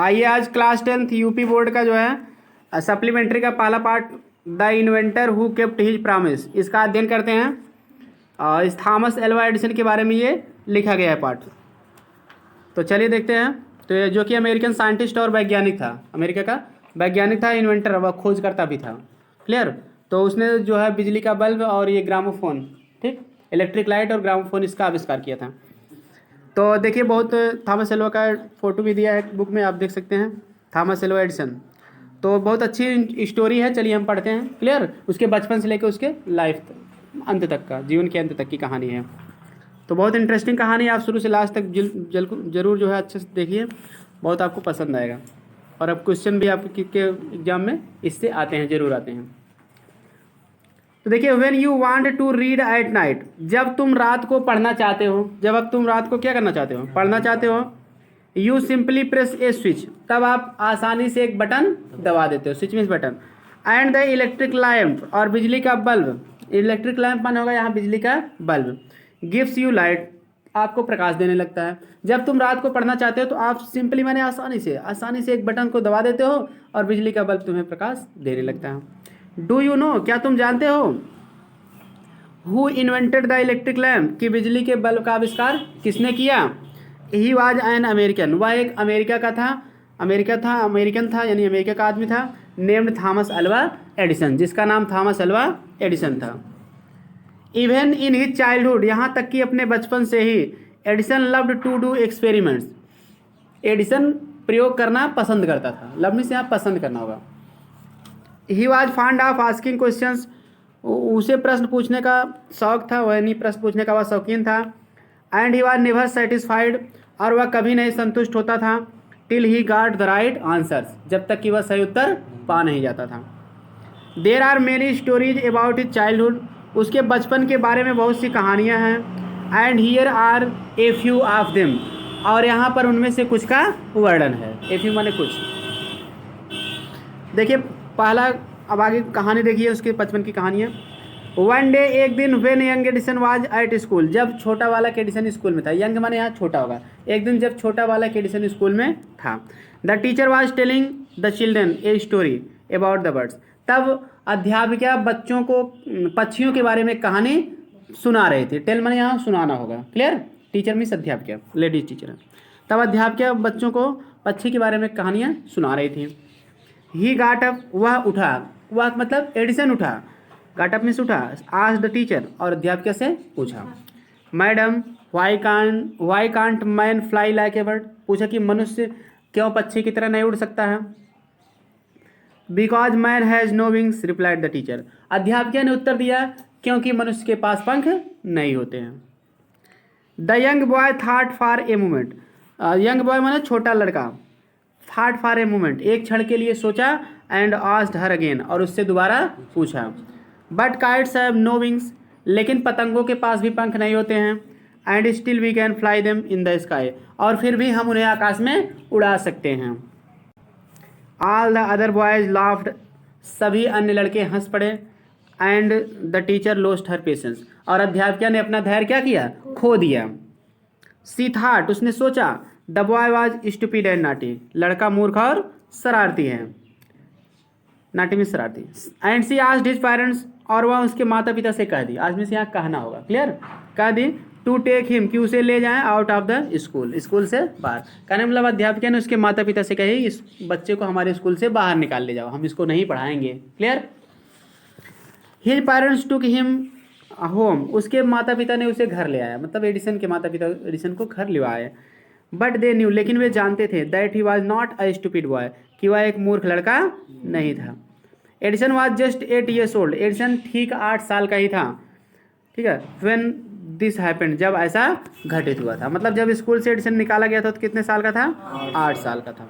आइए आज class 10th UP board का जो है सप्लीमेंट्री का पहला part the inventor who kept his promise, इसका अध्ययन करते हैं। इस थॉमस एल्वा एडिसन के बारे में ये लिखा गया है पार्ट। तो चलिए देखते हैं। तो ये जो कि अमेरिकन साइंटिस्ट और वैज्ञानिक था, अमेरिका का वैज्ञानिक था, इन्वेंटर, वह खोजकर्ता भी था। क्लियर। तो उसने जो है बिजली का बल्ब और ये ग्रामोफोन, ठीक, इलेक्ट्रिक लाइट और ग्रामोफोन, इसका आविष्कार किया था। तो देखिए बहुत थॉमस एल्वा का फोटो भी दिया है बुक में, आप देख सकते हैं थॉमस एल्वा एडिसन। तो बहुत अच्छी स्टोरी है, चलिए हम पढ़ते हैं। क्लियर। उसके बचपन से लेकर उसके लाइफ अंत तक का, जीवन के अंत तक की कहानी है। तो बहुत इंटरेस्टिंग कहानी है, आप शुरू से लास्ट तक जरूर जो है अच्छे से देखिए, बहुत आपको पसंद आएगा। और अब क्वेश्चन भी आपके एग्जाम में इससे आते हैं, जरूर आते हैं। तो देखिए when you want to read at night, जब तुम रात को पढ़ना चाहते हो, जब अब तुम रात को क्या करना चाहते हो, पढ़ना चाहते हो, you simply press A switch, तब आप आसानी से एक बटन दबा देते हो, switch means button. And the electric lamp, और बिजली का बल्ब, इलेक्ट्रिक लैम्प माने होगा यहाँ बिजली का बल्ब, गिव्स यू लाइट, आपको प्रकाश देने लगता है। जब तुम रात को पढ़ना चाहते हो तो आप सिंपली माने आसानी से एक बटन को दबा देते हो और बिजली का बल्ब तुम्हें प्रकाश देने लगता है। डू यू नो, क्या तुम जानते हो, who invented the electric lamp, कि बिजली के बल्ब का आविष्कार किसने किया। ही वॉज एन अमेरिकन, वह एक अमेरिकन था, यानी अमेरिका का आदमी था। नेम्ड थॉमस एल्वा एडिसन, जिसका नाम थॉमस एल्वा एडिसन था। इवन इन हिज चाइल्डहुड, यहाँ तक कि अपने बचपन से ही Edison loved to do experiments, Edison प्रयोग करना पसंद करता था। लव मीन्स यहाँ पसंद करना होगा। ही was fond of asking questions, उसे प्रश्न पूछने का शौक था, वह नहीं प्रश्न पूछने का वह शौकीन था। And he was never satisfied, और वह कभी नहीं संतुष्ट होता था। Till he got the right answers, जब तक कि वह सही उत्तर पा नहीं जाता था। There are many stories about his childhood, उसके बचपन के बारे में बहुत सी कहानियाँ हैं। And here are a few of them, और यहाँ पर उनमें से कुछ का वर्णन है। ए फ्यू माने कुछ। देखिए पहला, अब आगे कहानी देखिए, उसके बचपन की कहानी है। वन डे, एक दिन, when young Edison was at school, जब छोटा वाला एडिसन स्कूल में था। यंग माने यहाँ छोटा होगा। एक दिन जब छोटा वाला एडिसन स्कूल में था। The teacher was telling the children a story about the birds, तब अध्यापिका बच्चों को पक्षियों के बारे में कहानी सुना रहे थे। टेल माने यहाँ सुनाना होगा। क्लियर। टीचर मीन्स अध्यापिका, लेडीज टीचर है। तब अध्यापिका बच्चों को पक्षी के बारे में कहानियाँ सुना रही थी। ही गाट अप, वह उठा, वह मतलब एडिसन उठा, गाट अप मीन्स उठा। आज द टीचर, और अध्यापिका से पूछा, madam why can't man fly like a bird, पूछा कि मनुष्य क्यों पक्षी की तरह नहीं उड़ सकता है। Because man has no wings, replied the teacher, अध्यापिका ने उत्तर दिया क्योंकि मनुष्य के पास पंख नहीं होते हैं। The young boy thought for a moment, young boy माने छोटा लड़का, थॉट फॉर ए मोमेंट, एक क्षण के लिए सोचा। एंड आस्क्ड हर अगेन, और उससे दोबारा पूछा। But kites have no wings, लेकिन पतंगों के पास भी पंख नहीं होते हैं। And still we can fly them in the sky, और फिर भी हम उन्हें आकाश में उड़ा सकते हैं। All the other boys laughed, सभी अन्य लड़के हंस पड़े। And the teacher lost her patience, और अध्यापिका ने अपना धैर्य क्या किया, खो दिया। सी थॉट, उसने सोचा, the boy was stupid and naughty, लड़का मूर्ख और शरारती है। नाटी में शरारती। And she asked his parents, और वह उसके माता पिता से कह दी, आज में से यहाँ कहना होगा। क्लियर। कह दी टू टेक हिम, कि उसे ले जाएं out of the school, school से बाहर। कहने मतलब अध्यापिका ने उसके माता पिता से कही, इस बच्चे को हमारे स्कूल से बाहर निकाल ले जाओ, हम इसको नहीं पढ़ाएंगे। Clear. His parents took him home, उसके माता पिता ने उसे घर ले आया, मतलब एडिसन के माता पिता एडिसन को घर ले आए। बट दे न्यू, लेकिन वे जानते थे, that he was not a stupid boy, कि वह एक मूर्ख लड़का नहीं था। Edison was just 8 years old, Edison ठीक 8 साल का ही था। ठीक है। व्हेन दिस हैपेंड, जब ऐसा घटित हुआ था, मतलब जब स्कूल से एडिसन निकाला गया था तो कितने साल का था, 8 साल का था।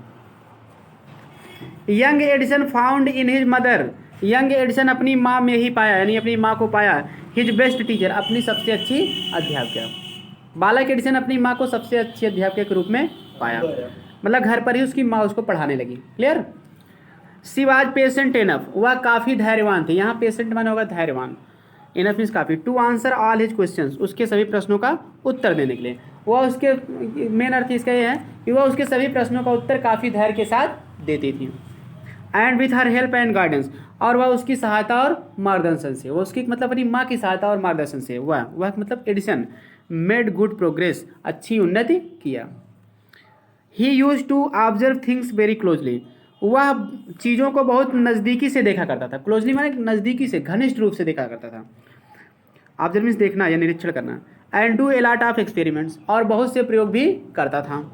Young Edison found in his mother, young Edison अपनी माँ में ही पाया, यानी अपनी माँ को पाया। हिज बेस्ट टीचर, अपनी सबसे अच्छी अध्यापिका। बालक एडिसन अपनी माँ को सबसे अच्छी अध्यापिका के रूप में पाया, मतलब घर पर ही उसकी माँ उसको पढ़ाने लगी। Clear. She was patient enough, वह काफ़ी धैर्यवान थी, यहाँ पेशेंट माने होगा धैर्यवान, इनफ मीन्स काफ़ी। To answer all his questions, उसके सभी प्रश्नों का उत्तर देने के लिए। वह उसके मेन अर्थ इसका ये है कि वह उसके सभी प्रश्नों का उत्तर काफ़ी धैर्य के साथ देती थी। And with her help and guidance, और वह उसकी सहायता और मार्गदर्शन से, वो उसकी मतलब अपनी माँ की सहायता और मार्गदर्शन से वह मतलब एडिसन मेड गुड प्रोग्रेस, अच्छी उन्नति किया। He used to observe things very closely, वह चीज़ों को बहुत नज़दीकी से देखा करता था। क्लोजली माने नज़दीकी से, घनिष्ठ रूप से देखा करता था। ऑब्जर्व मीन्स देखना या निरीक्षण करना। And do a lot of experiments, और बहुत से प्रयोग भी करता था।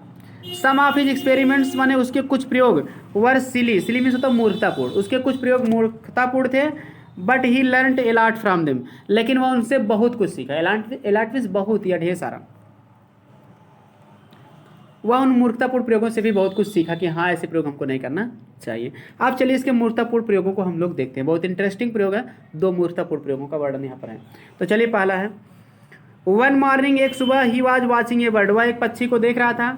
सम ऑफ हिज एक्सपेरिमेंट्स माने उसके कुछ प्रयोग वर सिली, सिली मीन्स होता मूर्खतापूर्ण, उसके कुछ प्रयोग मूर्खतापूर्ण थे। But he learned a lot from them, लेकिन वह उनसे बहुत कुछ सीखा। ए लॉट मीन्स बहुत या ढेर सारा। वह उन मूर्खतापूर्ण प्रयोगों से भी बहुत कुछ सीखा कि हाँ ऐसे प्रयोग हमको नहीं करना चाहिए। अब चलिए इसके मूर्खतापूर्ण प्रयोगों को हम लोग देखते हैं। बहुत इंटरेस्टिंग प्रयोग है, 2 मूर्खतापूर्ण प्रयोगों का वर्णन यहाँ पर है। तो चलिए पहला है, वन मॉर्निंग, एक सुबह, he was watching A bird, वह एक पक्षी को देख रहा था।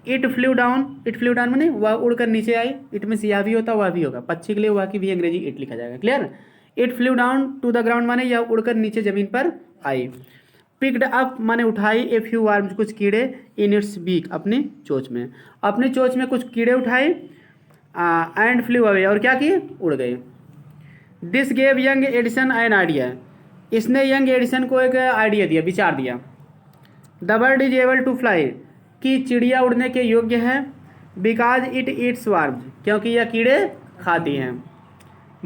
It flew down, it flew down मैंने वह उड़कर नीचे आई। इट में यह भी होता वह भी होगा, पक्षी के लिए वह की भी अंग्रेजी इट लिखा जाएगा। Clear. It flew down to the ground माने यह उड़कर नीचे जमीन पर आई। पिक्ड अप माने उठाई ए फ्यू वर्म्स, कुछ कीड़े, इन इट्स बीक, अपनी चोंच में, अपनी चोंच में कुछ कीड़े उठाए। एंड फ्लू अवे, और क्या किए, उड़ गए। This gave young Edison an idea, इसने यंग एडिसन को एक आइडिया दिया, विचार दिया। The bird is able to fly, कि चिड़िया उड़ने के योग्य है। बिकॉज इट ईट्स वर्म्स, क्योंकि यह कीड़े खाती हैं।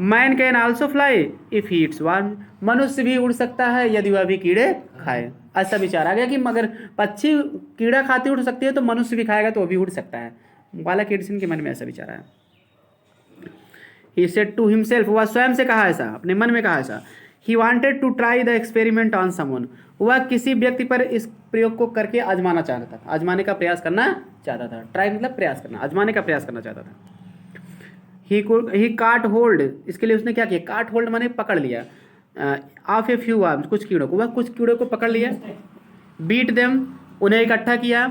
Man can also fly if he eats worm, मनुष्य भी उड़ सकता है यदि वह भी कीड़े खाए। ऐसा विचार आ गया कि मगर पक्षी कीड़ा खाते उड़ सकती है तो मनुष्य भी खाएगा तो वो भी उड़ सकता है। बालक एडिसन के मन में ऐसा विचार आया। ही सेड टू हिमसेल्फ, वह स्वयं से कहा ऐसा, अपने मन में कहा ऐसा। He wanted to try the experiment on someone, वह किसी व्यक्ति पर इस प्रयोग को करके आजमाना चाहता था, आजमाने का प्रयास करना चाहता था। ट्राई मतलब प्रयास करना, आजमाने का प्रयास करना चाहता था। ही काट होल्ड, इसके लिए उसने क्या किया, काट होल्ड माने पकड़ लिया। ऑफ ए फ्यू वर्म्स, कुछ कीड़ों को, वह कुछ कीड़ों को पकड़ लिया। बीट देम, उन्हें इकट्ठा किया।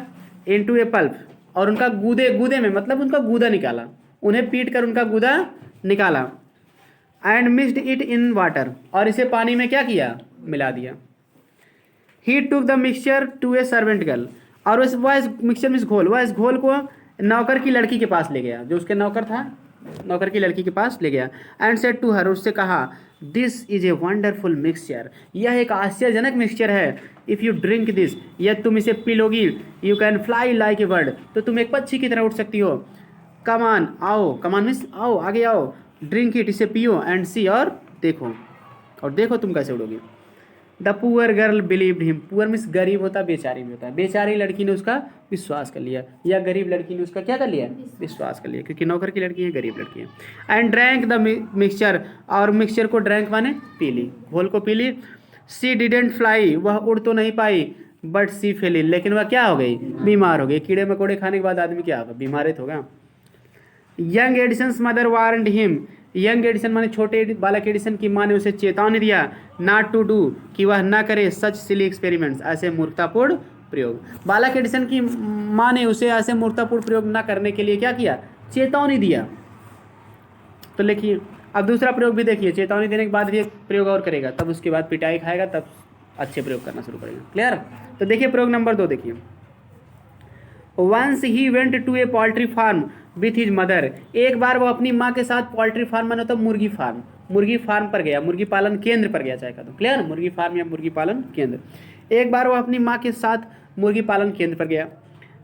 इनटू ए पल्प, और उनका गूदे में मतलब उनका गूदा निकाला, उन्हें पीट कर उनका गूदा निकाला। And mixed it in water, और इसे पानी में क्या किया, मिला दिया। He took the mixture to a servant girl, और वह इस मिक्सचर में घोल, वह इस घोल को नौकर की लड़की के पास ले गया, जो उसके नौकर था, नौकर की लड़की के पास ले गया। एंड सेड टू हर, उससे कहा, this is a wonderful mixture, यह एक आश्चर्यजनक मिक्सचर है। इफ़ यू ड्रिंक दिस, यदि तुम इसे पी लोगी, you can fly like a bird, तो तुम एक पक्षी की तरह उड़ सकती हो। कमान, आओ, कमान मीन्स आओ, आगे आओ। ड्रिंक इट, इसे पियो। एंड सी, और देखो तुम कैसे उड़ोगे। The poor girl believed him, poor means गरीब होता, बेचारी भी होता है। बेचारी लड़की ने उसका विश्वास कर लिया, या गरीब लड़की ने उसका क्या कर लिया, विश्वास कर लिया, क्योंकि नौकर की लड़की है, गरीब लड़की है। एंड ड्रैंक द मिक्सचर, और मिक्सचर को ड्रैंक माने पी ली, घोल को पी ली। सी डिडेंट फ्लाई, वह उड़ तो नहीं पाई। बट सी फेल इन, लेकिन वह क्या हो गई, बीमार हो गई। कीड़े मकोड़े खाने के बाद आदमी क्या होगा, बीमारित होगा। Young Edison's mother warrant him, young Edison माने छोटे बालक एडिसन की माँ ने उसे चेतावनी दिया। नॉट टू डू, कि वह ना करे सच सिली एक्सपेरिमेंट्स, ऐसे मूर्खतापूर्ण प्रयोग। बालक एडिसन की माँ ने उसे ऐसे मूर्खतापूर्ण प्रयोग ना करने के लिए क्या किया, चेतावनी दिया। तो लिखिए, अब दूसरा प्रयोग भी देखिए, चेतावनी देने के बाद भी एक प्रयोग और करेगा, तब उसके बाद पिटाई खाएगा, तब अच्छे प्रयोग करना शुरू करेगा। क्लियर। तो देखिए प्रयोग नंबर 2 देखिए। Once he went to a poultry farm with his mother, एक बार वो अपनी माँ के साथ पोल्ट्री फार्म माने तो मुर्गी फार्म पर गया, मुर्गी पालन केंद्र पर गया चाहे तो। क्लियर, मुर्गी फार्म या मुर्गी पालन केंद्र। एक बार वो अपनी माँ के साथ मुर्गी पालन केंद्र पर गया।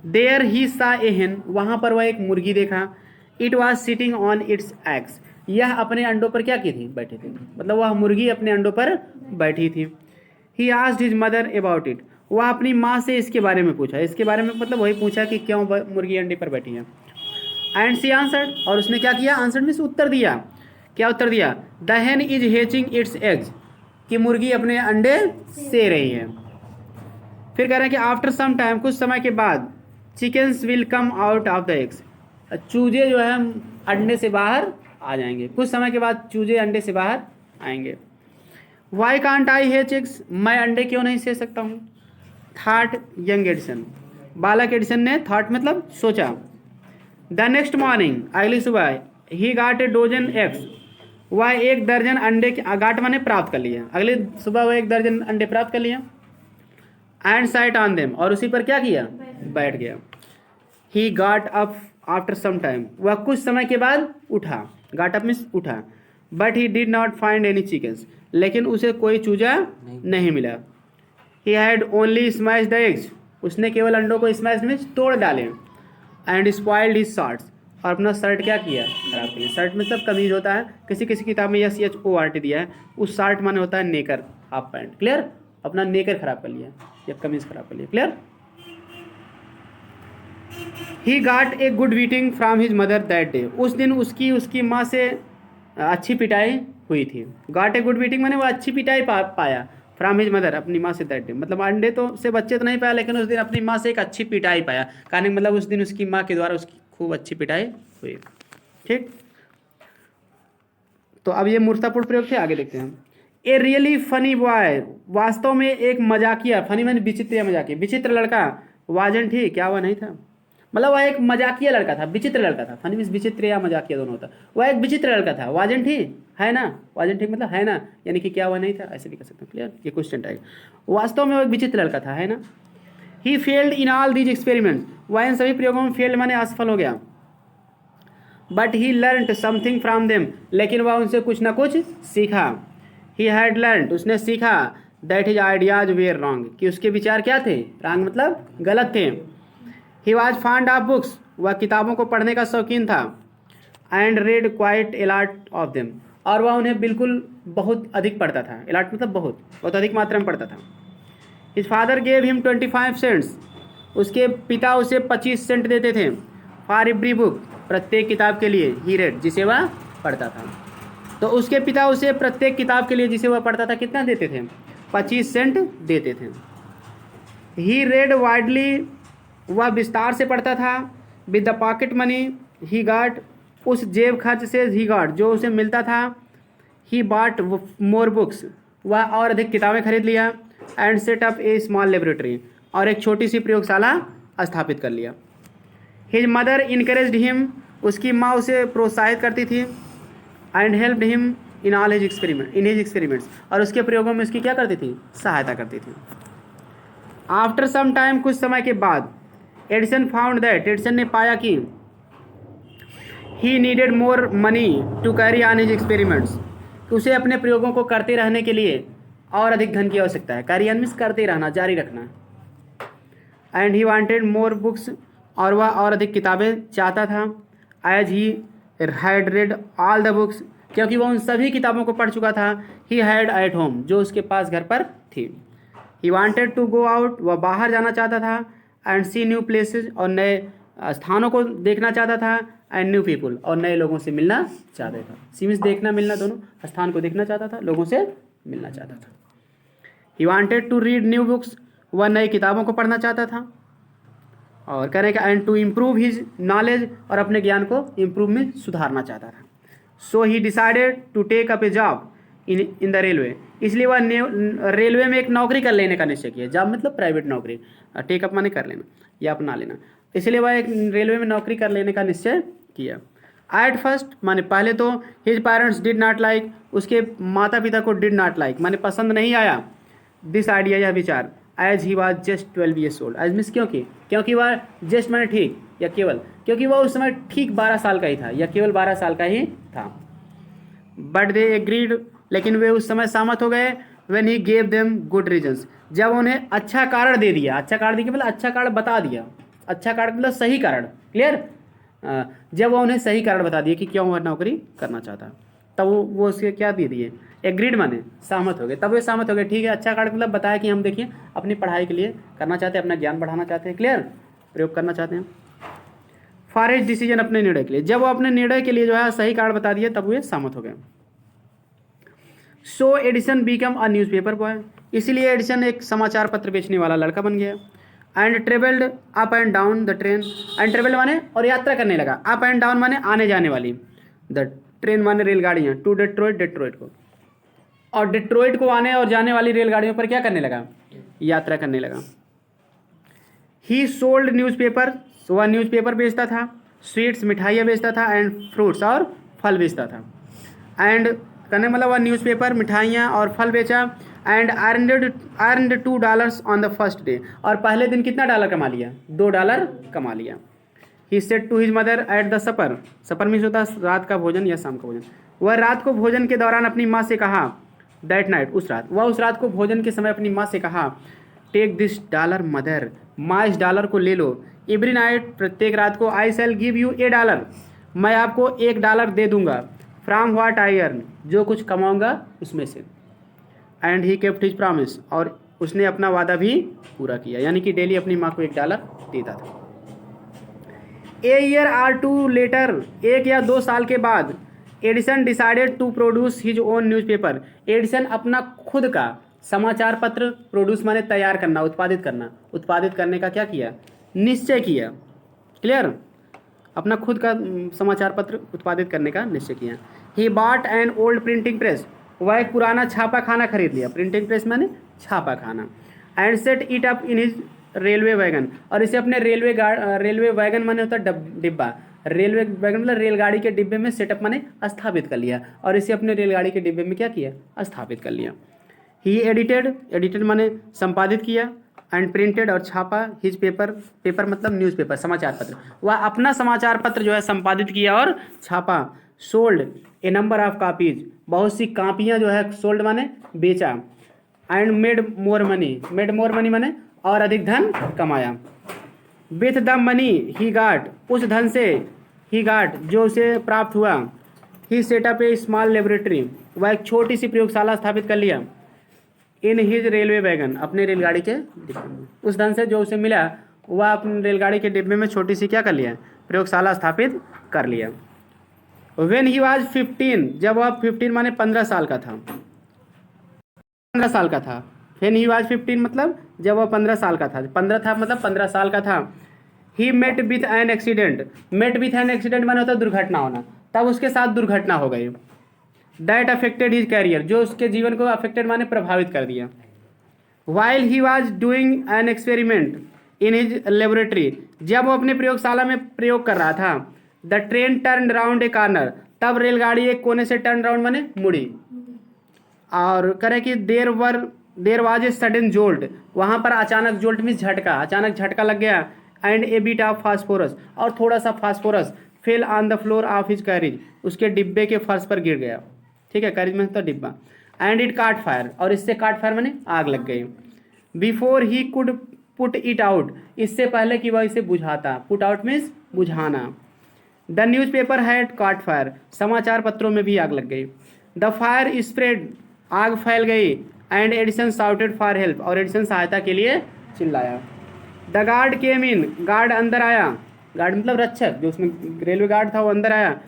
देयर ही सा ए हेन, वहाँ पर वह एक मुर्गी देखा। It was sitting on it's eggs, यह अपने अंडों पर क्या की थी, बैठी थी, मतलब वह मुर्गी अपने अंडों पर बैठी थी। He asked his mother about it, वह अपनी माँ से इसके बारे में पूछा, इसके बारे में मतलब वही पूछा कि क्यों मुर्गी अंडे पर बैठी है। एंड सी आंसर्ड, और उसने क्या किया, आंसर्ड मीन्स उत्तर दिया। क्या उत्तर दिया, द हेन इज हेचिंग इट्स एग्स, कि मुर्गी अपने अंडे से रही है। फिर कह रहे हैं कि आफ्टर सम टाइम, कुछ समय के बाद, chickens will come out of the eggs, चूजे जो है अंडे से बाहर आ जाएंगे। कुछ समय के बाद चूजे अंडे से बाहर आएंगे। Why can't I H eggs, मैं अंडे क्यों नहीं से सकता हूँ। थॉट यंग एडिसन, बालक एडिसन ने, थॉट मतलब सोचा। द नेक्स्ट मॉर्निंग, अगली सुबह, ही गाट ए डोजन एग्स, वह 1 दर्जन अंडे, गाट माने प्राप्त कर लिया, अगली सुबह वह 1 दर्जन अंडे प्राप्त कर लिया। एंड साइट ऑन देम, और उसी पर क्या किया, बैठ गया। He got up after some time, वह कुछ समय के बाद उठा, गॉट अप मीन्स उठा, but he did not find any chickens, लेकिन उसे कोई चूजा नहीं मिला। He had only smash the eggs, उसने केवल अंडों को स्मैश मीन्स तोड़ डाले। एंड स्पॉइल्ड हिज शर्ट्स, और अपना शर्ट क्या किया, खराब किया। शर्ट में सब कमीज होता है, किसी किसी किताब में SHORT दिया है, उस शर्ट माने होता है नेकर, हाफ पैंट। क्लियर, अपना नेकर खराब कर लिया या कमीज खराब कर लिया। Clear. He got a good beating from his mother that day, उस दिन उसकी माँ से अच्छी पिटाई हुई थी। गॉट ए गुड बीटिंग माने वो अच्छी पिटाई पाया फ्रॉम हिज मदर, अपनी माँ से दैट डे, मतलब अंडे तो से बच्चे तो नहीं पाया, लेकिन उस दिन अपनी माँ से एक अच्छी पिटाई पाया, कहने मतलब उस दिन उसकी माँ के द्वारा उसकी खूब अच्छी पिटाई हुई। ठीक, तो अब ये मूर्तापूर्ण प्रयोग थे, आगे देखते हैं। ए रियली फनी बॉय, वास्तव में एक मजाकिया, फनी मैंने विचित्र या मजाकिया, विचित्र लड़का, वाजन ठीक, क्या वह नहीं था, मतलब वह एक मजाकिया लड़का था, विचित्र लड़का था। फनी मीन्स विचित्र या मजाकिया दोनों होता, वह एक विचित्र लड़का था। वाजन ठीक है ना, वाजन ठीक मतलब है ना, यानी कि क्या वह नहीं था, ऐसे भी कह सकते हैं। क्लियर, ये क्वेश्चन टाइप, वास्तव में वो एक विचित्र लड़का था, है ना। He failed in all these experiments, वह इन सभी प्रयोगों में फेल्ड माने असफल हो गया। But he learned something from them, लेकिन वह उनसे कुछ ना कुछ सीखा। ही हैड लर्नड, उसने सीखा, that his ideas were wrong, कि उसके विचार क्या थे, रॉन्ग मतलब गलत थे। He was fond of books, वह किताबों को पढ़ने का शौकीन था। And read quite a lot of them, और वह उन्हें बिल्कुल बहुत अधिक पढ़ता था। ए लॉट मतलब बहुत अधिक मात्रा में पढ़ता था। His father gave him 25 cents, उसके पिता उसे 25 सेंट देते थे। फॉर एवरी बुक, प्रत्येक किताब के लिए, ही रेड, जिसे वह पढ़ता था। तो उसके पिता उसे प्रत्येक किताब के लिए जिसे वह पढ़ता था कितना देते थे, 25 सेंट देते थे। ही रेड वाइडली, वह विस्तार से पढ़ता था। With the pocket money he got, उस जेब खर्च से ही गॉट, जो उसे मिलता था। ही बॉट मोर बुक्स, वह और अधिक किताबें खरीद लिया। And set up A small laboratory, और एक छोटी सी प्रयोगशाला स्थापित कर लिया। हिज मदर इनकरेज्ड हिम, उसकी माँ उसे प्रोत्साहित करती थी। And helped him in all his experiments, और उसके प्रयोगों में उसकी क्या करती थी, सहायता करती थी। आफ्टर सम टाइम, कुछ समय के बाद, एडिसन फाउंड दैट, एडिसन ने पाया कि he needed more money to carry on his experiments, उसे अपने प्रयोगों को करते रहने के लिए और अधिक धन की आवश्यकता है। कैरी ऑन मीन्स करते रहना, जारी रखना। And he wanted more books, और वह और अधिक किताबें चाहता था। As he had read all the books, क्योंकि वह उन सभी किताबों को पढ़ चुका था। ही हैड एट होम, जो उसके पास घर पर थी। He wanted to go out, वह बाहर जाना चाहता था। एंड सी न्यू प्लेसेस, और नए स्थानों को देखना चाहता था। एंड न्यू पीपुल, और नए लोगों से मिलना चाहता था। सी मीन्स देखना मिलना दोनों, स्थान को देखना चाहता था, लोगों से मिलना चाहता था। He wanted to read new books, वह नई किताबों को पढ़ना चाहता था। और कहने का and to improve his knowledge, और अपने ज्ञान को इम्प्रूव में सुधारना चाहता था। So he decided to take up a job in the railway, इसलिए वह रेलवे में एक नौकरी कर लेने का निश्चय किया। जॉब मतलब प्राइवेट नौकरी, टेक अप माने कर लेना या अपना लेना, इसलिए वह एक रेलवे में नौकरी कर लेने का निश्चय किया। एट फर्स्ट माने पहले तो, his parents did not like, उसके माता पिता को डिड नॉट लाइक माने पसंद नहीं आया, दिस आइडिया, यह विचार। As he was just 12 years old, as means क्योंकि वह जस्ट माने ठीक या केवल, क्योंकि वह उस समय ठीक 12 साल का ही था या केवल 12 साल का ही था। बट दे एग्रीड, लेकिन वे उस समय सहमत हो गए। When he gave them good reasons, जब उन्हें अच्छा कारण दे दिया, अच्छा कारण देखिए मतलब अच्छा कारण बता दिया, अच्छा कारण मतलब सही कारण। क्लियर, जब वो उन्हें सही कारण बता दिए कि क्यों वह नौकरी करना चाहता, तब वो उसके क्या दे दिए, एग्रीड माने सहमत हो गए, तब वे सहमत हो गए। ठीक है, अच्छा कारण मतलब बताया कि हम देखिए अपनी पढ़ाई के लिए करना चाहते हैं, अपना ज्ञान बढ़ाना चाहते हैं। क्लियर, प्रयोग करना चाहते हैं। फॉर हिज डिसीजन, अपने निर्णय के लिए, जब वो अपने निर्णय के लिए जो है सही कारण बता दिए तब वे सहमत हो गए। So Edison became a newspaper boy, इसलिए एडिसन एक समाचार पत्र बेचने वाला लड़का बन गया। And travelled up and down the train, and travelled माने और यात्रा करने लगा, अप एंड डाउन माने आने जाने वाली, द ट्रेन माने रेलगाड़ियाँ, टू डेट्रॉइट, डेट्रॉइट को, और डेट्रॉइट को आने और जाने वाली रेलगाड़ियों पर क्या करने लगा, यात्रा करने लगा। ही सोल्ड न्यूज़पेपर, वह न्यूज़पेपर बेचता था। स्वीट्स, मिठाइयाँ बेचता था। एंड फ्रूट्स, और फल बेचता था। एंड करने मतलब वह न्यूज़पेपर, मिठाइयाँ और फल बेचा। And earned $2 on the first day, और पहले दिन कितना डॉलर कमा लिया, $2 कमा लिया। He said to his mother at the supper, supper means होता है रात का भोजन या शाम का भोजन। वह रात को भोजन के दौरान अपनी माँ से कहा, दैट नाइट, उस रात, वह उस रात को भोजन के समय अपनी माँ से कहा, टेक दिस डॉलर मदर, माँ इस डॉलर को ले लो, एवरी नाइट, प्रत्येक रात को, आई शैल गिव यू $1, मैं आपको $1 दे दूंगा, फ्रॉम व्हाट आई अर्न, जो कुछ कमाऊंगा उसमें से, and he kept his promise, और उसने अपना वादा भी पूरा किया, यानी कि डेली अपनी माँ को $1 देता था। A year or two later, 1 या 2 साल के बाद, Edison decided to produce his own newspaper, एडिसन अपना खुद का समाचार पत्र, प्रोड्यूस माने तैयार करना, उत्पादित करना, उत्पादित करने का क्या किया, निश्चय किया। क्लियर, अपना खुद का समाचार पत्र उत्पादित करने का निश्चय किया। He bought an old printing press, वह एक पुराना छापा खाना खरीद लिया, प्रिंटिंग प्रेस माने छापा खाना, and set it up in his railway wagon, और इसे अपने रेलवे वैगन माने होता है डिब्बा, रेलवे वैगन मतलब रेलगाड़ी के डिब्बे में सेटअप माने स्थापित कर लिया, और इसे अपने रेलगाड़ी के डिब्बे में क्या किया, स्थापित कर लिया। ही एडिटेड माने संपादित किया, एंड प्रिंटेड और छापा, हिज पेपर मतलब न्यूज़पेपर, समाचार पत्र, वह अपना समाचार पत्र जो है संपादित किया और छापा। Sold A number of copies, बहुत सी कापियाँ जो है सोल्ड माने बेचा, एंड मेड मोर मनी माने और अधिक धन कमाया। विथ द मनी ही गाट, उस धन से, ही गाट जो उसे प्राप्त हुआ, ही सेटअप ए स्मॉल लेबोरेटरी, वह एक छोटी सी प्रयोगशाला स्थापित कर लिया, इन हिज रेलवे वैगन, अपने रेलगाड़ी के डिब्बे में, उस धन से जो उसे मिला वह अपने रेलगाड़ी के डिब्बे में छोटी सी क्या कर लिया, प्रयोगशाला स्थापित कर लिया। व्हेन ही वाज 15, जब वह 15 माने 15 साल का था, 15 साल का था, व्हेन ही वाज 15 मतलब जब वह 15 साल का था, 15 था मतलब 15 साल का था। He met with an accident, met with an accident माने होता है दुर्घटना होना, तब उसके साथ दुर्घटना हो गई। दैट अफेक्टेड हिज कैरियर, जो उसके जीवन को अफेक्टेड माने प्रभावित कर दिया। While he was doing an experiment in his laboratory, जब वो अपने प्रयोगशाला में प्रयोग कर रहा था, the train turn round A corner, तब रेलगाड़ी एक कोने से टर्न राउंड माने मुड़ी, और करे कि there was a sudden jolt, वहाँ पर अचानक जोल्ट मीन्स झटका, अचानक झटका लग गया, and A bit of phosphorus, और थोड़ा सा phosphorus, fell on the floor of his carriage, उसके डिब्बे के फर्श पर गिर गया, ठीक है, कैरिज में तो डिब्बा, एंड इट काट फायर, और इससे काट फायर माने आग लग गई। Before he could put it out, इससे पहले कि वह इसे बुझाता, पुट आउट मीन्स बुझाना। द न्यूज़ पेपर हैड काट फायर, समाचार पत्रों में भी आग लग गई। द फायर स्प्रेड, आग फैल गई, and Edison shouted for help, और एडिसन सहायता के लिए चिल्लाया। The guard came in, guard अंदर आया, गार्ड मतलब रक्षक, जो उसमें रेलवे गार्ड था वो अंदर आया,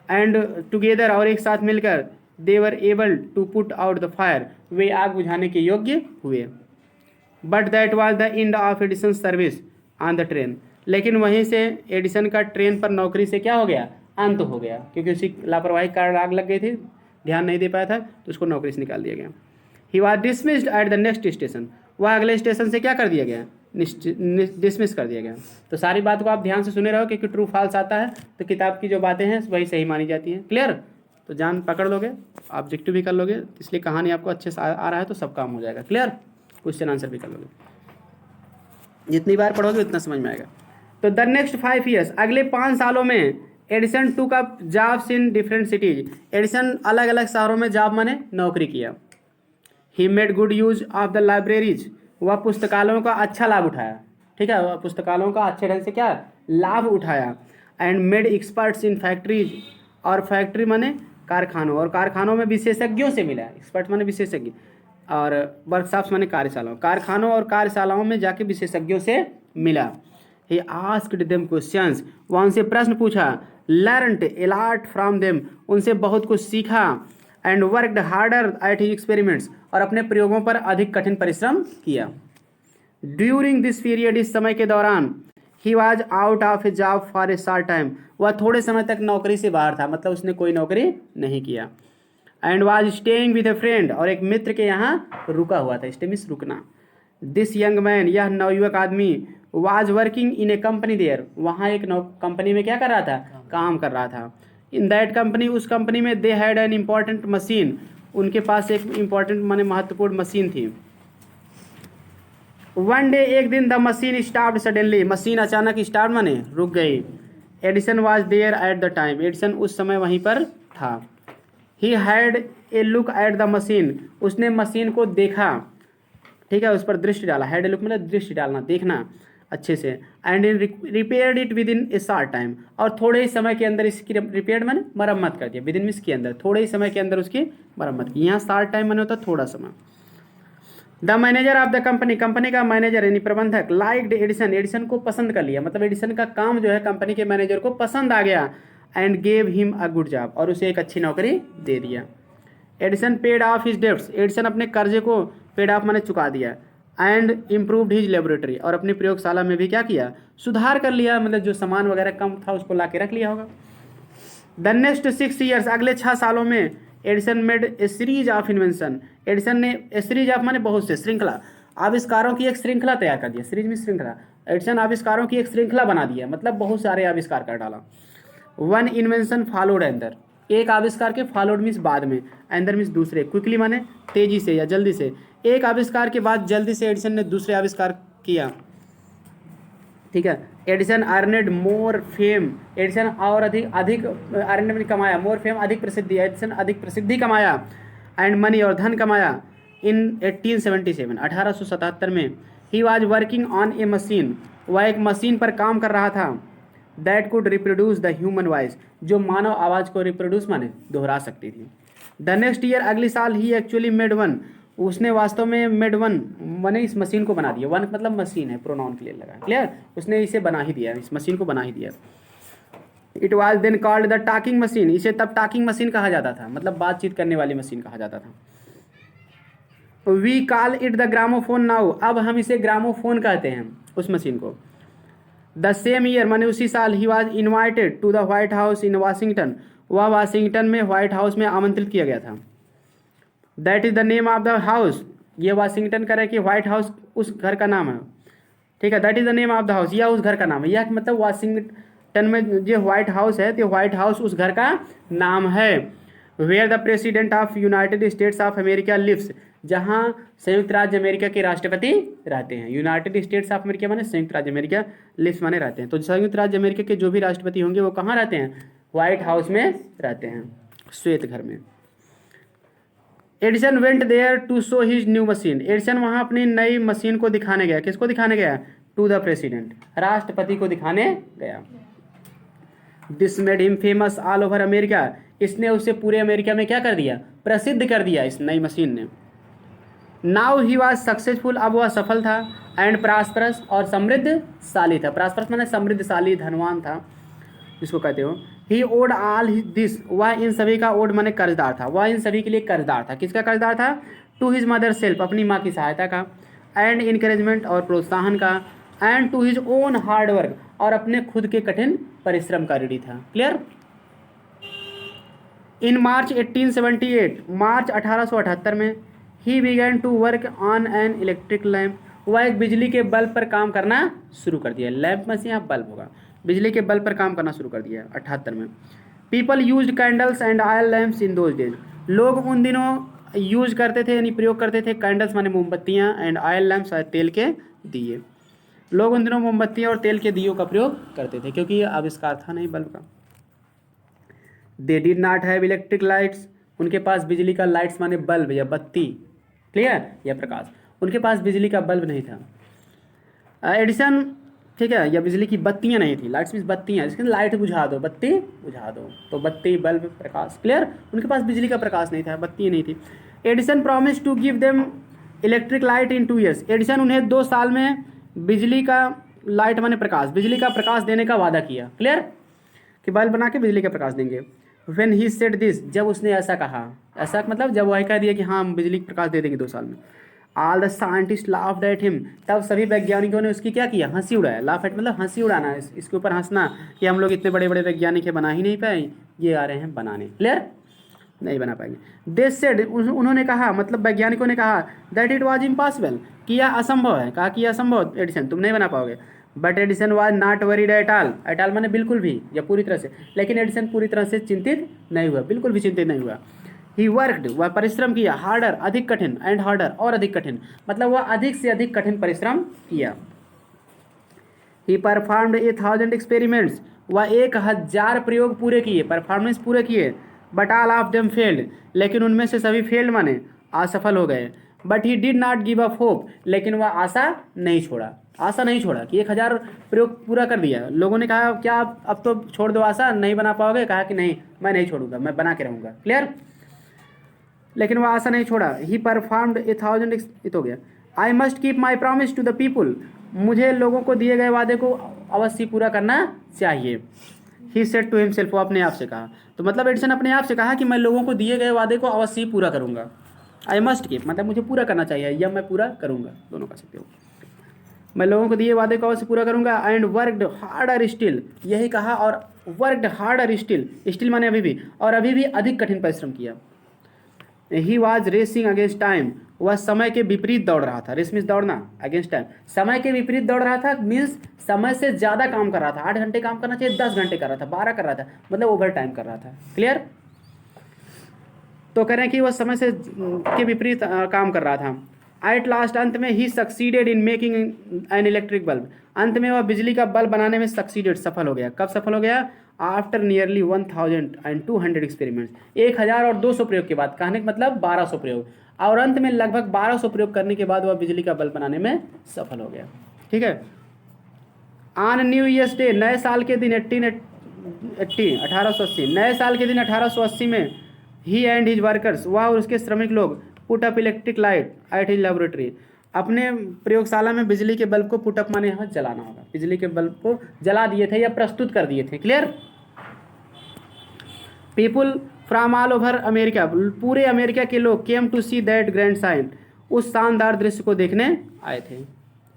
एंड टुगेदर, और एक साथ मिलकर, they were able to put out the fire, वे आग बुझाने के योग्य हुए। But that was the end of Edison service on the train, लेकिन वहीं से एडिसन का ट्रेन पर नौकरी से क्या हो गया, अंत हो गया, क्योंकि उसी लापरवाही के कारण आग लग गई थी, ध्यान नहीं दे पाया था, तो उसको नौकरी से निकाल दिया गया। He was dismissed at the next station, वह अगले स्टेशन से क्या कर दिया गया, डिसमिस कर दिया गया। तो सारी बात को आप ध्यान से सुने रहो, क्योंकि ट्रू फॉल्स आता है तो किताब की जो बातें हैं वही सही मानी जाती हैं। क्लियर, तो जान पकड़ लोगे, ऑब्जेक्टिव भी कर लोगे, इसलिए कहानी आपको अच्छे से आ रहा है तो सब काम हो जाएगा। क्लियर, क्वेश्चन आंसर भी कर लोगे, जितनी बार पढ़ोगे उतना समझ में आएगा। तो द नेक्स्ट 5 ईयर्स, अगले 5 सालों में एडिसन टूक up jobs in different cities, Edison अलग अलग शहरों में जॉब माने नौकरी किया। He made good use of the libraries, वह पुस्तकालयों का अच्छा लाभ उठाया, ठीक है, वह पुस्तकालयों का अच्छे ढंग से क्या लाभ उठाया। And made experts in factories, और फैक्ट्री माने कारखानों, और कारखानों में विशेषज्ञों से मिला, एक्सपर्ट माने विशेषज्ञ, और वर्कशॉप्स माने कार्यशालाओं, कारखानों और कार्यशालाओं में जाके विशेषज्ञों से मिला। ही आस्क्ड देम क्वेश्चंस, वह उनसे प्रश्न पूछा। Learned a lot from them, उनसे बहुत कुछ सीखा। And worked harder at his experiments, और अपने प्रयोगों पर अधिक कठिन परिश्रम किया। ड्यूरिंग दिस पीरियड, इस समय के दौरान, he was out of A job for a short time, वह थोड़े समय तक नौकरी से बाहर था, मतलब उसने कोई नौकरी नहीं किया। And was staying with a friend, और एक मित्र के यहाँ रुका हुआ था, स्टे मीन्स रुकना। दिस यंग मैन, यह नवयुवक आदमी, was working in a company there, वहाँ एक कंपनी में क्या कर रहा था, काम कर रहा था। इन दैट कंपनी, उस कंपनी में, they had an important machine, उनके पास एक इम्पॉर्टेंट माने महत्वपूर्ण मशीन थी। वन डे, एक दिन, the machine stopped suddenly, machine अचानक स्टॉप माने रुक गई। Edison was there at the time, Edison उस समय वहीं पर था। He had a look at the machine, उसने मशीन को देखा, ठीक है, उस पर दृष्टि डाला। हैड ए लुक मतलब दृष्टि डालना, देखना अच्छे से। And in repaired it with in A short time, और थोड़े ही समय के अंदर इसकी रिपेयर्ड मैंने मरम्मत कर दिया। विद इन इसके अंदर, थोड़े ही समय के अंदर उसकी मरम्मत की। यहाँ शॉर्ट टाइम मैंने होता थोड़ा समय। The manager of the company, company का मैनेजर यानी प्रबंधक, लाइक्ड एडिसन, एडिसन को पसंद कर लिया, मतलब एडिसन का काम जो है कंपनी के मैनेजर को पसंद आ गया। And gave him a good job, और उसे एक अच्छी नौकरी दे दिया। Edison paid of his debts, Edison अपने कर्जे को पेड ऑफ मैंने चुका दिया। एंड इम्प्रूव्ड हिज लेबोरेटरी, और अपनी प्रयोगशाला में भी क्या किया, सुधार कर लिया, मतलब जो सामान वगैरह कम था उसको ला के रख लिया होगा। द नेक्स्ट 6 ईयर्स, अगले 6 सालों में Edison made a series of invention, Edison ने ए सीरीज ऑफ माने बहुत से, श्रृंखला, आविष्कारों की एक श्रृंखला तैयार कर दिया। सीरीज में श्रृंखला, एडिसन आविष्कारों की एक श्रृंखला बना दिया, मतलब बहुत सारे आविष्कार कर डाला। वन इन्वेंशन फॉलोड एंदर, एक आविष्कार के फॉलोड मीन्स बाद में, एंदर मीन्स दूसरे, क्विकली माने तेजी से या जल्दी से। एक आविष्कार के बाद जल्दी से एडिसन ने दूसरे आविष्कार किया, ठीक है। एडिसन अर्नेड मोर फेम, एडिसन और अधिक अर्नेड में कमाया, मोर फेम अधिक प्रसिद्धि, एडिसन अधिक प्रसिद्धि कमाया। एंड मनी और धन कमाया। इन 1877 1877 में he was working on A machine, वह एक मशीन पर काम कर रहा था। That could reproduce the human voice, जो मानव आवाज़ को रिप्रोड्यूस माने दोहरा सकती थी। द नेक्स्ट ईयर, अगले साल, ही एक्चुअली मेड वन, उसने वास्तव में मेड वन मैंने इस मशीन को बना दिया। वन मतलब मशीन है, प्रोनाउन के लिए लगा, क्लियर, उसने इसे बना ही दिया, इस मशीन को बना ही दिया। It was then called the talking machine, इसे तब टॉकिंग मशीन कहा जाता था, मतलब बातचीत करने वाली मशीन कहा जाता था। We call it the gramophone now, अब हम इसे ग्रामोफोन कहते हैं उस मशीन को। द सेम ईयर माने उसी साल, he was invited to the White House in Washington, वह वाशिंगटन में व्हाइट हाउस में आमंत्रित किया गया था। That is the name of the house, ये वाशिंगटन का है कि व्हाइट हाउस उस घर का नाम है, ठीक है। That is the name of the house, यह उस घर का नाम है, यह मतलब वाशिंगटन में जो व्हाइट हाउस है तो व्हाइट हाउस उस घर का नाम है। Where the president of United States of America lives, जहाँ संयुक्त राज्य अमेरिका के राष्ट्रपति रहते हैं। यूनाइटेड स्टेट्स ऑफ अमेरिका माने संयुक्त राज्य अमेरिका, लिव्स माने रहते हैं। तो संयुक्त राज्य अमेरिका के जो भी राष्ट्रपति होंगे वो कहाँ रहते हैं, व्हाइट हाउस में रहते हैं, श्वेत घर में। Edison went there to show his new machine, एडिसन वहाँ अपनी नई मशीन को दिखाने गया। किसको दिखाने गया, टू द प्रेसिडेंट, राष्ट्रपति को दिखाने गया। This made him famous all over America, इसने उसे पूरे अमेरिका में क्या कर दिया, प्रसिद्ध कर दिया इस नई मशीन ने। नाउ ही वॉज सक्सेसफुल, अब वह सफल था। एंड प्रॉस्परस, और समृद्धशाली था। प्रॉस्परस माने समृद्धशाली, धनवान था, इसको कहते हो। ही ओड ऑल दिस, वह इन सभी का ओड माने कर्जदार था, वह इन सभी के लिए कर्जदार था। किसका कर्जदार था, टू हिज मदर सेल्फ, अपनी माँ की सहायता का। एंड इनकरेजमेंट, और प्रोत्साहन का। And to his own hard work, और अपने खुद के कठिन परिश्रम का ऋणी था, क्लियर। इन मार्च 1878, मार्च 1878 में, he began to work on an electric lamp, वह एक बिजली के बल्ब पर काम करना शुरू कर दिया। लैम्प में से यहाँ बल्ब होगा, बिजली के बल्ब पर काम करना शुरू कर दिया 78 में। People use candles and oil lamps in those days, लोग उन दिनों यूज करते थे यानी प्रयोग करते थे कैंडल्स माने मोमबत्तियाँ, एंड ऑयल लैम्प्स तेल के दिए। लोग उन दिनों मोमबत्तियाँ और तेल के दियों का प्रयोग करते थे क्योंकि ये आविष्कार था नहीं बल्ब का। They did not have electric lights, उनके पास बिजली का लाइट्स माने बल्ब या बत्ती, क्लियर, या प्रकाश, उनके पास बिजली का बल्ब नहीं था। एडिसन, ठीक है, या बिजली की बत्तियाँ नहीं थी, लाइट्स मीन्स बत्तियाँ, जिसके लाइट बुझा दो, बत्ती बुझा दो, तो बत्ती, बल्ब, प्रकाश, क्लियर। उनके पास बिजली का प्रकाश नहीं था, बत्ती नहीं थी। Edison promise to give them electric light in 2 years, Edison उन्हें 2 साल में बिजली का लाइट माने प्रकाश, बिजली का प्रकाश देने का वादा किया, क्लियर, कि बल्ब बना के बिजली का प्रकाश देंगे। व्हेन ही सेड दिस, जब उसने ऐसा कहा, ऐसा मतलब जब वह कह दिया कि हाँ हम बिजली का प्रकाश दे देंगे 2 साल में। All the scientist laughed at him, तब सभी वैज्ञानिकों ने उसकी क्या किया, हंसी उड़ाया। लाफ एट मतलब हंसी उड़ाना, इसके ऊपर हंसना कि हम लोग इतने बड़े बड़े वैज्ञानिक है, बना ही नहीं पाए, ये आ रहे हैं बनाने, क्लियर, नहीं बना पाएंगे। दे सेड, उन्होंने कहा, मतलब वैज्ञानिकों ने कहा, दैट इट वाज इम्पॉसिबल, कि यह असंभव है, कहा कि यह असंभव, एडिसन तुम नहीं बना पाओगे। But Edison was not worried at all, at all माने बिल्कुल भी या पूरी तरह से, लेकिन एडिसन पूरी तरह से चिंतित नहीं हुआ, बिल्कुल भी चिंतित नहीं हुआ। ही वर्कड, वह परिश्रम किया, हार्डर अधिक कठिन, एंड हार्डर और अधिक कठिन, मतलब वह अधिक से अधिक कठिन परिश्रम किया। ही परफॉर्म्ड 1000 एक्सपेरिमेंट्स, वह 1000 प्रयोग पूरे किए, परफॉर्मेंस पूरे किए, but all of them failed, लेकिन उनमें से सभी फेल्ड माने असफल हो गए। But he did not give up hope, लेकिन वह आशा नहीं छोड़ा, आशा नहीं छोड़ा कि 1000 प्रयोग पूरा कर दिया। लोगों ने कहा क्या आप अब तो छोड़ दो, आशा नहीं बना पाओगे? कहा कि नहीं, मैं नहीं छोड़ूंगा, मैं बना के रहूँगा। क्लियर? लेकिन वह आशा नहीं छोड़ा। ही परफॉर्म्ड 1000 हो गया। I must keep my promise to the people, मुझे लोगों को दिए गए वादे को अवश्य पूरा करना चाहिए। ही सेड टू हिमसेल्फ, वो अपने आप से कहा। तो मतलब एडिसन अपने आप से कहा कि मैं लोगों को दिए गए वादे को अवश्य पूरा करूंगा। आई मस्ट कीप मतलब मुझे पूरा करना चाहिए, या मैं पूरा करूंगा, दोनों कर सकते हो। मैं लोगों को दिए वादे को अवश्य पूरा करूंगा। एंड वर्कड हार्डर स्टिल, यही कहा, और वर्कड हार्डर स्टिल, स्टिल माने अभी भी, और अभी भी अधिक कठिन परिश्रम किया। He was racing against time, वह समय के विपरीत दौड़ रहा था। रेस मीन्स दौड़ना, अगेंस्ट टाइम समय के विपरीत दौड़ रहा था, मीन्स समय से ज़्यादा काम कर रहा था। 8 घंटे काम करना चाहिए, 10 घंटे कर रहा था, 12 कर रहा था, मतलब ओवर टाइम कर रहा था। क्लियर? तो कह रहे हैं कि वह समय से के विपरीत काम कर रहा था। एट लास्ट, अंत में he succeeded in making an electric bulb, अंत में वह बिजली का बल्ब बनाने में सक्सीडेड, सफल हो गया। कब सफल हो गया? आफ्टर नियरली 1200 एक्सपेरिमेंट्स, 1200 प्रयोग के बाद। कहने का मतलब 1200 प्रयोग, और अंत में लगभग 1200 प्रयोग करने के बाद वह बिजली का बल्ब बनाने में सफल हो गया। ठीक है। ऑन न्यू ईयर्स डे, नए साल के दिन 1880, नए साल के दिन 1880 में ही एंड हिज वर्कर्स, वह और उसके श्रमिक लोग, put up electric light at his laboratory, अपने प्रयोगशाला में बिजली के बल्ब को पुटअप माने यहाँ जलाना होगा, बिजली के बल्ब को जला दिए थे या प्रस्तुत कर दिए थे। Clear? People from all over America, पूरे अमेरिका के लोग came to see that grand sign, उस शानदार दृश्य को देखने आए थे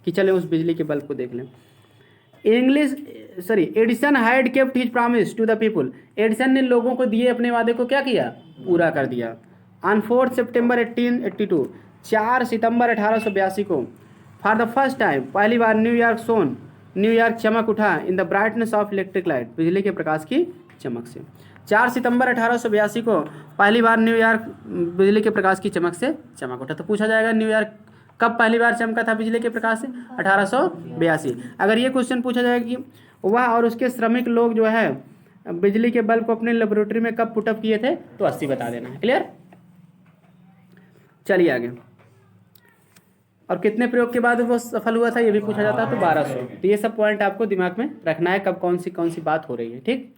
कि चले उस बिजली के बल्ब को देख लें। Edison had kept his promise to the people, Edison ने लोगों को दिए अपने वादे को क्या किया? पूरा कर दिया। ऑन 4 सितंबर 1882, 4 सितंबर 1882 को, फॉर द फर्स्ट टाइम, पहली बार, न्यूयॉर्क चमक उठा in the brightness of electric light, बिजली के प्रकाश की चमक से। 4 सितंबर 1882 को पहली बार न्यूयॉर्क बिजली के प्रकाश की चमक से चमक उठा। तो पूछा जाएगा न्यूयॉर्क कब पहली बार चमका था बिजली के प्रकाश से? 1882। अगर ये क्वेश्चन पूछा जाएगा कि वह और उसके श्रमिक लोग जो है बिजली के बल्ब को अपने लेबोरेटरी में कब पुटअप किए थे, तो 80 बता देना है। क्लियर? चलिए आगे। और कितने प्रयोग के बाद वो सफल हुआ था ये भी पूछा जाता है, तो 1200। तो ये सब पॉइंट आपको दिमाग में रखना है, कब कौन सी बात हो रही है। ठीक।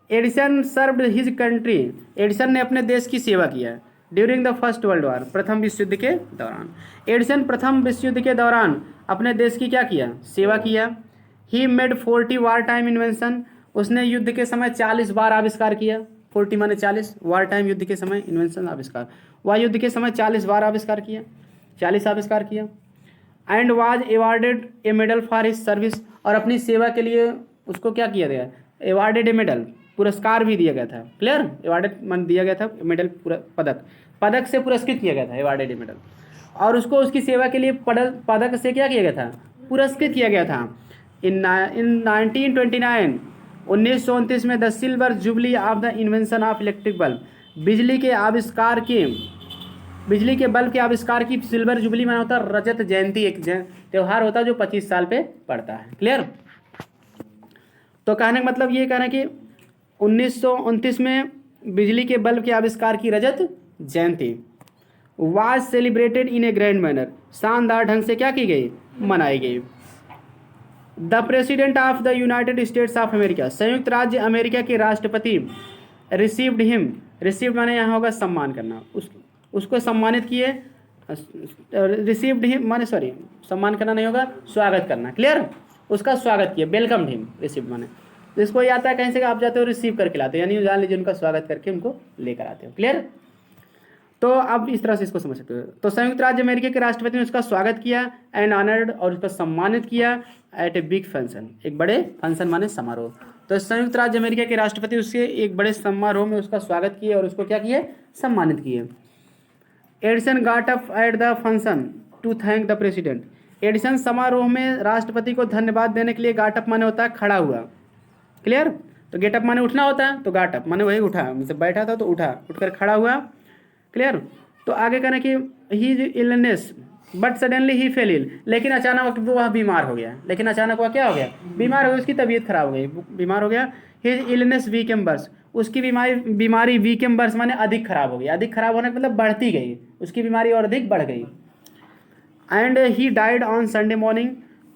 Edison served his country, Edison ने अपने देश की सेवा किया during the first world war, प्रथम विश्व युद्ध के दौरान। एडिसन प्रथम विश्व युद्ध के दौरान अपने देश की क्या किया? सेवा किया। He made 40 war time invention, उसने युद्ध के समय 40 बार आविष्कार किया। 40 माने 40, वार टाइम युद्ध के समय, इन्वेंशन आविष्कार, वह युद्ध के समय 40 बार आविष्कार किया, 40 आविष्कार किया। And was awarded A medal for his service, और अपनी सेवा के लिए उसको क्या किया गया? एवार्डेड ए मेडल, पुरस्कार भी दिया गया था। क्लियर? एवार्डेड मान दिया गया था, मेडल पदक से पुरस्कृत किया गया था, एवार्डेड ए मेडल। और उसको उसकी सेवा के लिए पदक से क्या किया गया था? पुरस्कृत किया गया था। इन 1929, 1929 में the silver jubilee of the invention of electric bulb, बिजली के बल्ब के आविष्कार की सिल्वर जुबली माना होता है रजत जयंती, एक त्यौहार होता है जो 25 साल पे पड़ता है। क्लियर? तो कहने का मतलब ये कहना है कि 1929 में बिजली के बल्ब के आविष्कार की रजत जयंती was celebrated in a grand manner, शानदार ढंग से क्या की गई? मनाई गई। The president of the United States of America, संयुक्त राज्य अमेरिका के राष्ट्रपति, रिसीव्ड हिम, रिसीव्ड माने यहाँ होगा सम्मान करना, उसको सम्मानित किए। रिसीव्ड हिम माने सम्मान करना नहीं होगा, स्वागत करना। क्लियर? उसका स्वागत किया, वेलकम हिम, रिसीव्ड माने। तो इसको ये आता है कहीं से आप जाते हो रिसीव करके लाते हो, यानी जान लीजिए उनका स्वागत करके उनको लेकर आते हो। क्लियर? तो अब इस तरह से इसको समझ सकते हो। तो संयुक्त राज्य अमेरिका के राष्ट्रपति ने उसका स्वागत किया एंड ऑनर्ड, और उसका सम्मानित किया एट ए बिग फंक्शन, एक बड़े फंक्शन माने समारोह। तो संयुक्त राज्य अमेरिका के राष्ट्रपति उसके एक बड़े समारोह में उसका स्वागत किए और उसको क्या किए? सम्मानित किए। Edison got up at the function to thank the president, Edison समारोह में राष्ट्रपति को धन्यवाद देने के लिए गॉट अप माने होता है खड़ा हुआ। क्लियर? तो गेट अप माने उठना होता है, तो गॉट अप माने वही उठा, मतलब बैठा था तो उठा, उठकर खड़ा हुआ। क्लियर? तो आगे कहना कि his illness, but suddenly he fell ill, लेकिन अचानक वह बीमार हो गया। लेकिन अचानक वह क्या हो गया? बीमार हो गया, उसकी तबीयत खराब हो गई, बीमार हो गया। हिज इलनेस वीकेम वर्स, उसकी बीमारी वीकेम वर्स माने अधिक खराब हो गई। अधिक खराब होने का मतलब बढ़ती गई, उसकी बीमारी और अधिक बढ़ गई। And he died on Sunday morning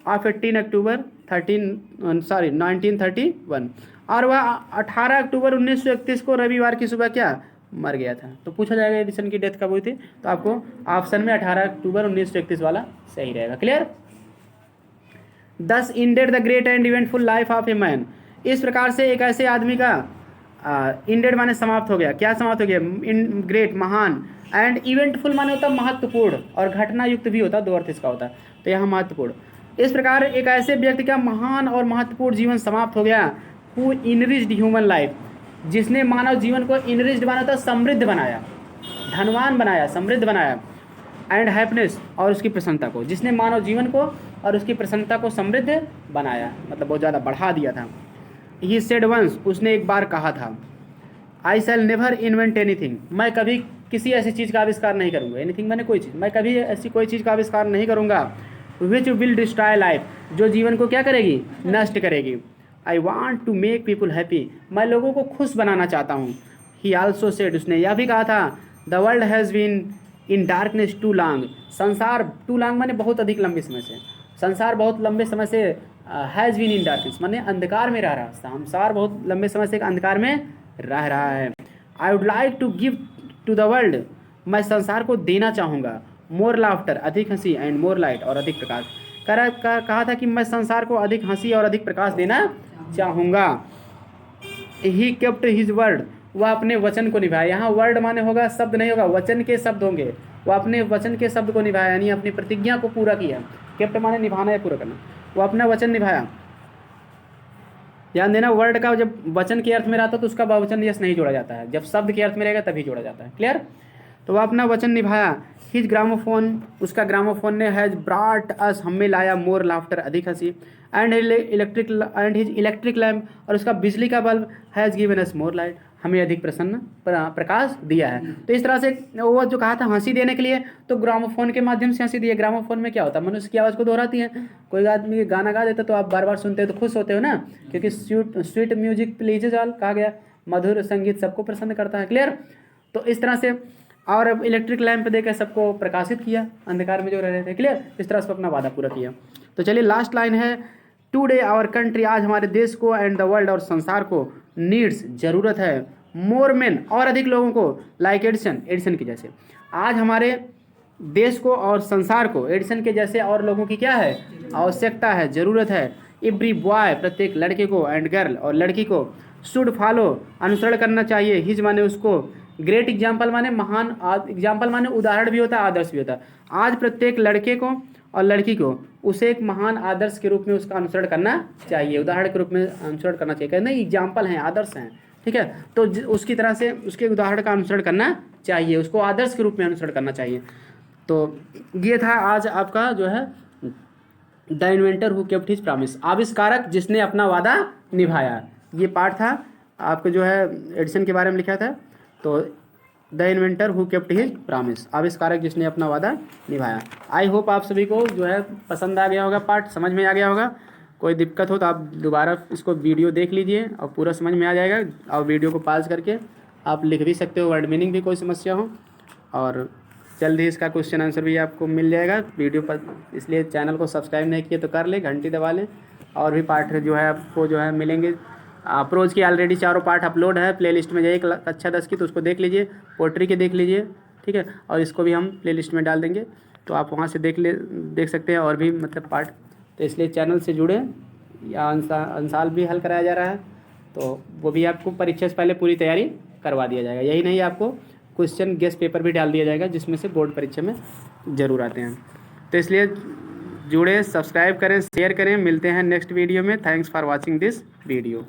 of 18 अक्टूबर 1931, और वह 18 अक्टूबर 1931 को रविवार की सुबह क्या मर गया था। तो पूछा जाएगा एडिसन की डेथ कब हुई थी, तो आपको ऑप्शन में 18 अक्टूबर 1931 वाला सही रहेगा। क्लियर? दस ended the great and eventful life of a man, इस प्रकार से एक ऐसे आदमी का इंडेड माने समाप्त हो गया। क्या समाप्त हो गया? इन ग्रेट महान, एंड इवेंटफुल माने होता महत्वपूर्ण, और घटना युक्त भी होता, दो अर्थ इसका होता है, तो यहाँ महत्वपूर्ण। इस प्रकार एक ऐसे व्यक्ति का महान और महत्वपूर्ण जीवन समाप्त हो गया, हु इनरिच्ड ह्यूमन लाइफ, जिसने मानव जीवन को इनरिच्ड बनाया था, समृद्ध बनाया, धनवान बनाया, समृद्ध बनाया, एंड हैप्पीनेस, और उसकी प्रसन्नता को, जिसने मानव जीवन को और उसकी प्रसन्नता को समृद्ध बनाया, मतलब बहुत ज़्यादा बढ़ा दिया था। ही सेड वंस, उसने एक बार कहा था, आई शैल नेवर इन्वेंट एनीथिंग, मैं कभी किसी ऐसी चीज़ का आविष्कार नहीं करूँगा। एनीथिंग मैंने कोई चीज़, मैं कभी ऐसी कोई चीज़ का आविष्कार नहीं करूँगा, विच विल डिस्ट्रॉय लाइफ, जो जीवन को क्या करेगी? नष्ट करेगी। I want to make people happy, मैं लोगों को खुश बनाना चाहता हूँ। ही आल्सो सेड, उसने यह भी कहा था, the world has been in darkness too long, संसार, टू लॉन्ग माने बहुत अधिक लंबे समय से, संसार बहुत लंबे समय से, हैज़ बीन इन डार्कनेस माने अंधकार में रह रहा है, संसार बहुत लंबे समय से अंधकार में रह रहा है। I would like to give to the world, मैं संसार को देना चाहूँगा, मोर लाफ्टर, अधिक हंसी, एंड मोर लाइट, और अधिक प्रकाश। कहा था कि मैं संसार को अधिक हंसी और अधिक प्रकाश देना चाहूँगा। ही केप्ट हिज वर्ड, वह अपने वचन को निभाया। यहाँ वर्ड माने होगा, शब्द नहीं होगा, वचन के शब्द होंगे। वह अपने वचन के शब्द को निभाया, यानी अपनी प्रतिज्ञा को पूरा किया। केप्ट माने निभाना या पूरा करना, वह अपना वचन निभाया। ध्यान देना, वर्ड का जब वचन के अर्थ में रहता है तो उसका बहुवचन यस नहीं जोड़ा जाता है, जब शब्द के अर्थ में रहेगा तभी जोड़ा जाता है। क्लियर? तो वह अपना वचन निभाया। हिज ग्रामोफोन, उसका ग्रामोफोन ने, हैज ब्रॉट अस, हमें लाया, मोर लाफ्टर, अधिक हंसी, एंड हिज इलेक्ट्रिक लैम्प, और उसका बिजली का bulb, has given us more light, हमें अधिक प्रसन्न प्रकाश दिया है। तो इस तरह से वो जो कहा था हंसी देने के लिए, तो ग्रामोफोन के माध्यम से हंसी दिए। ग्रामोफोन में क्या होता है? मनुष्य की आवाज़ को दोहराती है। कोई आदमी गाना गा देता तो आप बार बार सुनते हो तो खुश होते हो ना, क्योंकि स्वीट म्यूजिक प्लीजेज ऑल कहा गया, मधुर संगीत सबको प्रसन्न करता है। क्लियर? तो इस तरह से, और इलेक्ट्रिक लैंप देकर सबको प्रकाशित किया, अंधकार में जो रह रहे थे। क्लियर? इस तरह से अपना वादा पूरा किया। तो चलिए लास्ट लाइन है, टुडे आवर कंट्री, आज हमारे देश को, एंड द वर्ल्ड, और संसार को, नीड्स, जरूरत है, मोर मेन, और अधिक लोगों को, लाइक एडिसन के जैसे। आज हमारे देश को और संसार को एडिसन के जैसे और लोगों की क्या है? आवश्यकता है, ज़रूरत है। एवरी बॉय, प्रत्येक लड़के को, एंड गर्ल, और लड़की को, शुड फॉलो, अनुसरण करना चाहिए। हिज माने उसको, ग्रेट एग्जाम्पल माने महान, एग्जाम्पल माने उदाहरण भी होता है, आदर्श भी होता है। आज प्रत्येक लड़के को और लड़की को उसे एक महान आदर्श के रूप में उसका अनुसरण करना चाहिए, उदाहरण के रूप में अनुसरण करना चाहिए। कहते नहीं, एग्जाम्पल हैं, आदर्श हैं, ठीक है, तो उसकी तरह से उसके उदाहरण का अनुसरण करना चाहिए, उसको आदर्श के रूप में अनुसरण करना चाहिए। तो ये था आज आपका जो है the inventor who kept his promise, आविष्कारक जिसने अपना वादा निभाया। ये पार्ट था आपको जो है एडिसन के बारे में लिखा था। तो the inventor who kept his promise, आविष्कारक जिसने अपना वादा निभाया। आई होप आप सभी को जो है पसंद आ गया होगा, पार्ट समझ में आ गया होगा। कोई दिक्कत हो तो आप दोबारा इसको वीडियो देख लीजिए और पूरा समझ में आ जाएगा। और वीडियो को पॉज करके आप लिख भी सकते हो, वर्ड मीनिंग भी कोई समस्या हो, और जल्द ही इसका क्वेश्चन आंसर भी आपको मिल जाएगा वीडियो पर। इसलिए चैनल को सब्सक्राइब नहीं किए तो कर ले, घंटी दबा लें। और भी पार्ट जो है आपको जो है मिलेंगे। प्रोज की ऑलरेडी चारों पार्ट अपलोड है प्लेलिस्ट में, जाइए कक्षा 10 की, तो उसको देख लीजिए, पोट्री के देख लीजिए, ठीक है, और इसको भी हम प्लेलिस्ट में डाल देंगे, तो आप वहाँ से देख सकते हैं और भी मतलब पार्ट। तो इसलिए चैनल से जुड़े, या अंसाल भी हल कराया जा रहा है, तो वो भी आपको परीक्षा से पहले पूरी तैयारी करवा दिया जाएगा। यही नहीं, आपको क्वेश्चन गेस्ट पेपर भी डाल दिया जाएगा, जिसमें से बोर्ड परीक्षा में ज़रूर आते हैं। तो इसलिए जुड़े, सब्सक्राइब करें, शेयर करें। मिलते हैं नेक्स्ट वीडियो में। Thanks for watching this video.